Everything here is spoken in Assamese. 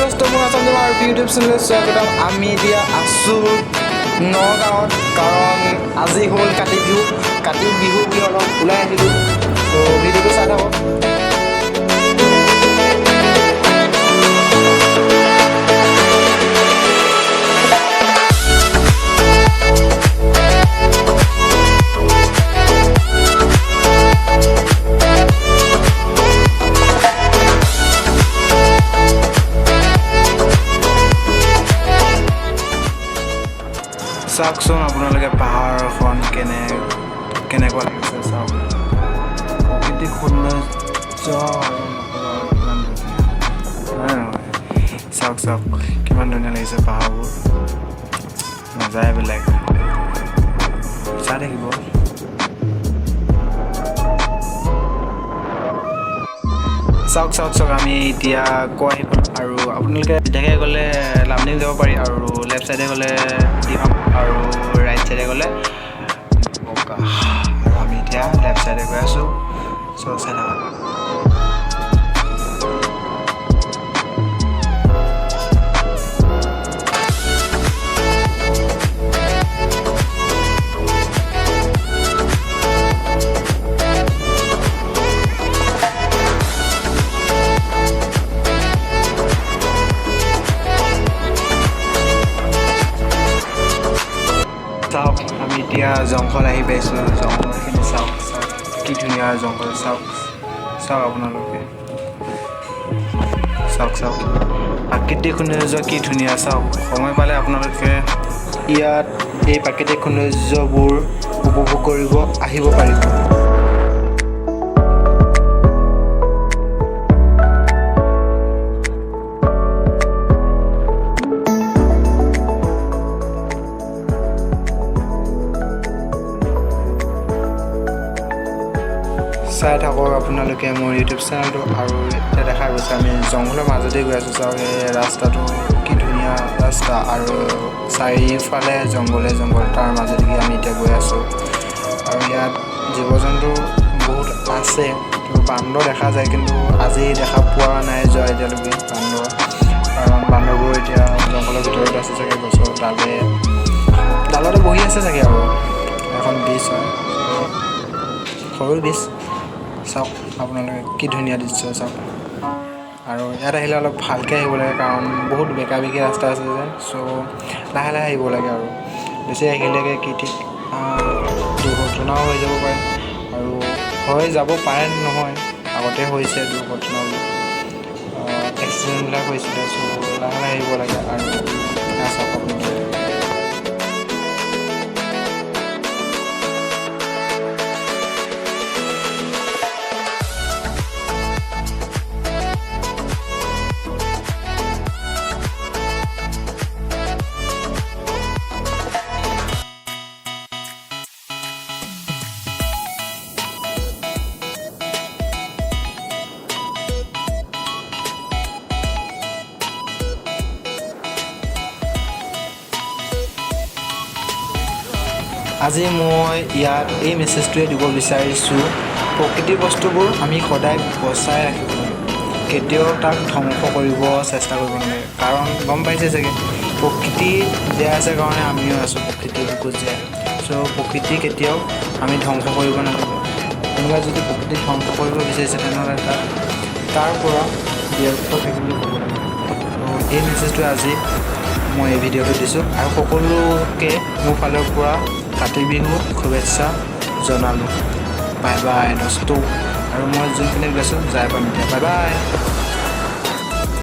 দোস্ত মোৰ আছাম আমাৰ ইউটিউব চেনেলত স্বাগতম। আমি এতিয়া আছোঁ নগাঁৱত, কাৰণ আজি হ'ল কাতি বিহু বুলি অলপ ওলাই আহিলোঁ। ত' ভিডিঅ'টো চাই থাকক। চাওকচোন আপোনালোকে পাহাৰখন কেনেকুৱা লাগিছে চাওক। প্ৰকৃতিক সৌন্দৰ্য কিমান ধুনীয়া, চাওক কিমান ধুনীয়া লাগিছে পাহাৰবোৰ, নাযায় বেলেগ চাই থাকিব। চাওক আমি এতিয়া কৈ আহি পালোঁ, আৰু আপোনালোকে চিধাকৈ গ'লে লামডিং যাব পাৰি, আৰু লেফ্ট চাইডে গ'লে ডিমাপুৰ, আৰু ৰাইট চাইডে গ'লে বগা। আৰু আমি এতিয়া লেফ্ট চাইডে গৈ আছোঁ। চ' চাই থাকক। চাওক আমি এতিয়া জংঘল আহি পাইছোঁ। জংঘলখিনি চাওক কি ধুনীয়া জংঘল। চাওক আপোনালোকে চাওক প্ৰাকৃতিক সৌন্দৰ্য কি ধুনীয়া। চাওক, সময় পালে আপোনালোকে ইয়াত এই প্ৰাকৃতিক সৌন্দৰ্যবোৰ উপভোগ কৰিব আহিব পাৰিব। চাই থাকক আপোনালোকে মোৰ ইউটিউব চেনেলটো। আৰু এতিয়া দেখা গৈছে আমি জংঘলৰ মাজতে গৈ আছোঁ। চাওক এই ৰাস্তাটো কি ধুনীয়া ৰাস্তা, আৰু চাৰিওফালে জংঘল, তাৰ মাজেদি আমি এতিয়া গৈ আছোঁ। আৰু ইয়াত জীৱ জন্তু বহুত আছে, বান্দৰ দেখা যায়, কিন্তু আজি দেখা পোৱা নাই যোৱা এতিয়ালৈকে বান্দৰ, কাৰণ বান্দৰবোৰ এতিয়া জংঘলৰ ভিতৰত আছে চাগে, গছৰ ডালতে বহি আছে চাগে। আৰু এখন ব্ৰিজ হয়, সৰু ব্ৰিজ। চাওক আপোনালোকে কি ধুনীয়া দৃশ্য চাওক। আৰু ইয়াত আহিলে অলপ ভালকৈ আহিব লাগে, কাৰণ বহুত বেকা বেকি ৰাস্তা আছে যে। চ' লাহে আহিব লাগে, আৰু বেছি আহিলেগে কি ঠিক দুৰ্ঘটনাও হৈ যাব পাৰে, আৰু হৈ যাব পাৰে নহয়, আগতে হৈছে দুৰ্ঘটনাবোৰ, এক্সিডেণ্টবিলাক হৈছিলে। চ' লাহে আহিব লাগে। আৰু চাওক আপোনালোকে আজি মই ইয়াত এই মেছেজটোৱে দিব বিচাৰিছোঁ, প্ৰকৃতিৰ বস্তুবোৰ আমি সদায় বচাই ৰাখিব লাগে, কেতিয়াও তাক ধ্বংস কৰিব চেষ্টা কৰিব নালাগে। কাৰণ গম পাইছে চাগে, প্ৰকৃতি জীয়াই আছে কাৰণে আমিও আছোঁ প্ৰকৃতিৰ বুকুত জীয়াই। চ' প্ৰকৃতি কেতিয়াও আমি ধ্বংস কৰিব নালাগে। কোনোবাই যদি প্ৰকৃতি ধ্বংস কৰিব বিচাৰিছে, তেনেহ'লে তাৰ পৰা বিৰত থাকিবলৈ ক'ব লাগে। ত' এই মেছেজটোৱে আজি মই এই ভিডিঅ'টো দিছোঁ, আৰু সকলোকে মোৰ ফালৰ পৰা কাতি বিহুৰ শুভেচ্ছা জনালোঁ। বাই দোস্ত। আৰু মই যোনখিনি গৈছোঁ যাই পাম এতিয়া। বাই